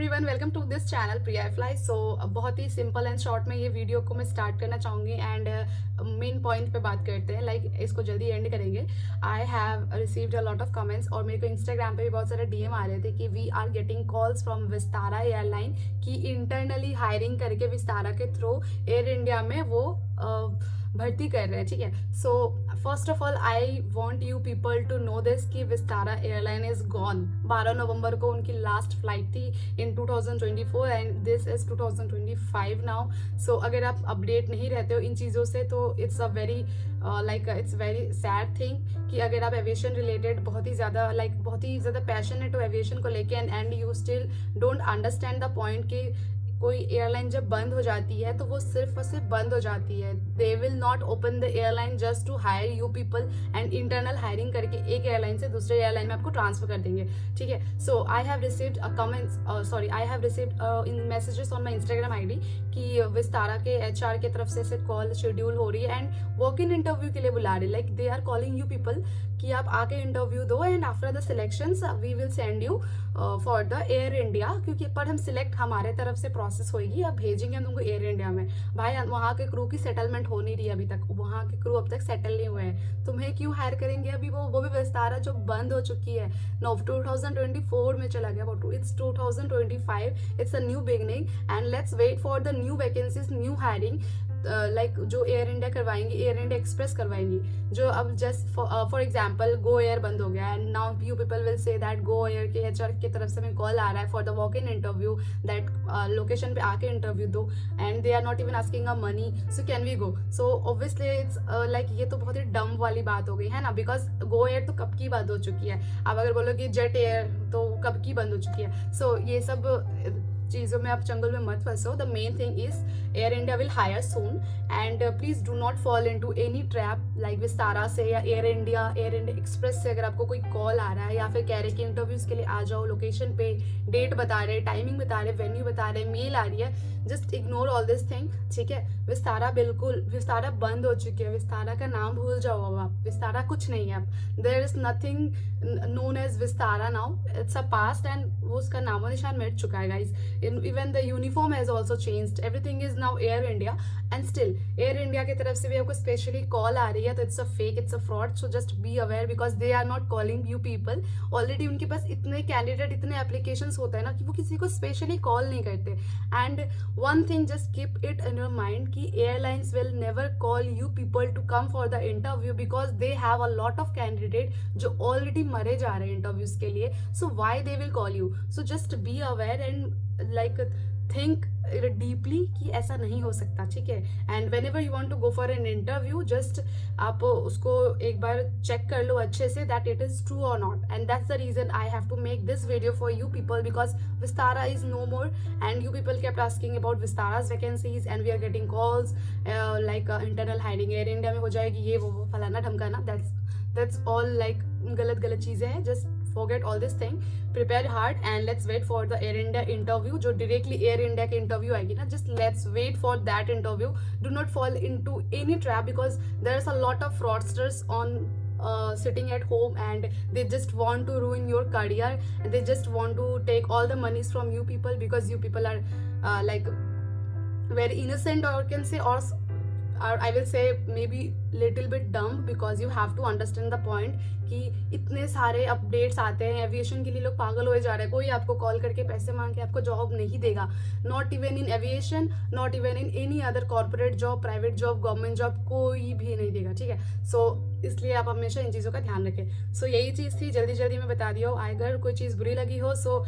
Everyone, welcome to this channel Priya fly. So बहुत ही simple and short में ये वीडियो को मैं स्टार्ट करना चाहूँगी एंड मेन पॉइंट पे बात करते हैं। इसको जल्दी एंड करेंगे। आई have received a lot of comments और मेरे को इंस्टाग्राम पे भी बहुत सारे डीएम आ रहे थे कि we are getting calls from Vistara airline कि इंटरनली हायरिंग करके विस्तारा के थ्रू एयर इंडिया में वो भर्ती कर रहे हैं। ठीक है, so first of all I want you people to know this कि विस्तारा एयरलाइन इज गॉन। 12 नवंबर को उनकी लास्ट फ्लाइट थी in 2024 and this is 2025 now. So अगर आप अपडेट नहीं रहते हो इन चीज़ों से तो it's a very it's very sad thing कि अगर आप एविएशन रिलेटेड बहुत ही ज़्यादा पैशनेट हो एविएशन को लेके and you still don't understand the point कि कोई एयरलाइन जब बंद हो जाती है तो वो सिर्फ और सिर्फ बंद हो जाती है। They will not open the airline just to hire you people and internal hiring करके एक एयरलाइन से दूसरे एयरलाइन में आपको ट्रांसफर कर देंगे। ठीक है, so I have received I have received in messages on my Instagram ID कि विस्तारा के एचआर की तरफ से कॉल शेड्यूल हो रही है एंड वॉक इन इंटरव्यू के लिए बुला रही है। Like they are calling you people कि आप आके इंटरव्यू दो and after the selections we will send you for the Air India, क्योंकि पर हम सिलेक्ट हमारे तरफ से प्रोसेस होगी, अब भेजेंगे हम तुमको एयर इंडिया में। भाई वहाँ के क्रू की सेटलमेंट हो नहीं रही अभी तक, वहाँ के क्रू अब तक सेटल नहीं हुए हैं, तुम्हें क्यों हायर करेंगे अभी? वो भी विस्तारा जो बंद हो चुकी है। नो 2024 में चला गया वो, it's 2025, it's a new beginning and let's wait for the new vacancies, new hiring. जो एयर इंडिया करवाएंगी, एयर इंडिया एक्सप्रेस करवाएंगी। जो अब just for example Go Air बंद हो गया and now you people will say that Go Air के HR की तरफ से हमें कॉल आ रहा है for the walk in interview, that location पे आके इंटरव्यू दो and they are not even asking a money, so can we go? So obviously it's ये तो बहुत ही डम वाली बात हो गई है ना, बिकॉज गो एयर तो कब की बंद हो चुकी है। अब अगर बोलो कि जेट एयर तो कब की बंद हो चुकी है। सो ये सब चीज़ों में आप चंगल में मत फंसो। The main thing is Air India will hire soon and please do not fall into any trap like Vistara से या एयर इंडिया एक्सप्रेस से अगर आपको कोई कॉल आ रहा है या फिर कह रहे कि इंटरव्यूज के लिए आ जाओ, लोकेशन पे डेट बता रहे, टाइमिंग बता रहे, वेन्यू बता रहे, मेल आ रही है, just ignore all this thing. ठीक है, विस्तारा बंद हो चुकी है, विस्तारा का नाम भूल जाओ अब आप, विस्तारा कुछ नहीं है अब। There is nothing known as Vistara now, it's a past and वो उसका नामो निशान मिट चुका है guys. Even the uniform has also changed, everything is now Air India and still Air India की तरफ से भी आपको स्पेशली कॉल आ रही है तो it's a fake, it's a fraud, so just be aware because they are not calling you people। Already उनके पास इतने कैंडिडेट, इतने एप्लीकेशंस होता है ना कि वो किसी को स्पेशली कॉल नहीं करते। And one thing just keep it in your mind कि airlines will never call you people to come for the interview because they have a lot of candidate जो ऑलरेडी मरे जा रहे हैं इंटरव्यूज के लिए। So why they will call you? So just be aware and think deeply कि ऐसा नहीं हो सकता। ठीक है, and whenever you want to go for an interview just आप उसको एक बार चेक कर लो अच्छे से दैट इट इज ट्रू और not, and that's the reason I have to make this video for you people because Vistara is no more and you people kept asking about विस्तारा's vacancies and we are getting calls internal hiring Air India में हो जाएगी, ये वो फलाना ढमकाना, that's all गलत चीजें हैं। Just forget all this thing, prepare hard and let's wait for the Air India interview जो directly Air India के interview आएगी ना, just let's wait for that interview। do not fall into any trap because there's a lot of fraudsters on sitting at home and they just want to ruin your career and they just want to take all the monies from you people because you people are very innocent or can say or I will say maybe little bit dumb because you have to understand the point कि इतने सारे updates आते हैं aviation के लिए, लोग पागल हो जा रहे हैं। कोई आपको कॉल करके पैसे मांग के आपको जॉब नहीं देगा, not even in aviation, not even in any other corporate job, private job, government job, कोई भी नहीं देगा। ठीक है, सो इसलिए आप हमेशा इन चीज़ों का ध्यान रखें। सो यही चीज़ थी, जल्दी में बता दिया हो। अगर कोई चीज़ बुरी लगी हो सो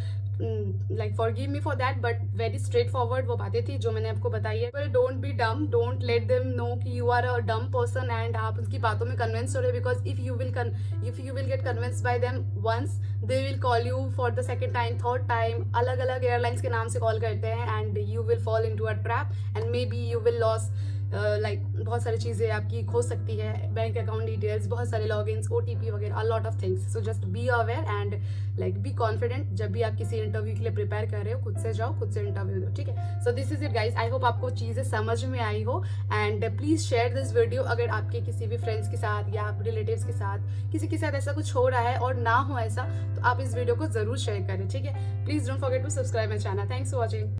forgive me for that, but very straightforward वो बातें थी जो मैंने आपको बताई है। Well, don't be dumb, don't let them know कि you are a dumb person and आप उनकी बातों में convinced हो रहे, because if you will get convinced by them once, they will call you for the second time, third time, अलग airlines के नाम से कॉल करते हैं and you will fall into a trap and maybe you will like बहुत सारी चीज़ें आपकी खो सकती है, बैंक अकाउंट डिटेल्स, बहुत सारे लॉगिन्स, OTP वगैरह, अ lot of things. So just be aware and like be confident. जब भी आप किसी इंटरव्यू के लिए प्रिपेयर कर रहे हो, खुद से जाओ, खुद से इंटरव्यू दो, ठीक है। So this is it guys, I hope आपको चीज़ें समझ में आई हो and please share this video. अगर आपके किसी भी फ्रेंड्स के साथ या रिलेटिव्स के साथ, किसी के साथ ऐसा कुछ हो रहा है और ना हो ऐसा, तो आप इस वीडियो को ज़रूर शेयर करें, ठीक है। Please don't forget to subscribe my channel. Thanks for watching.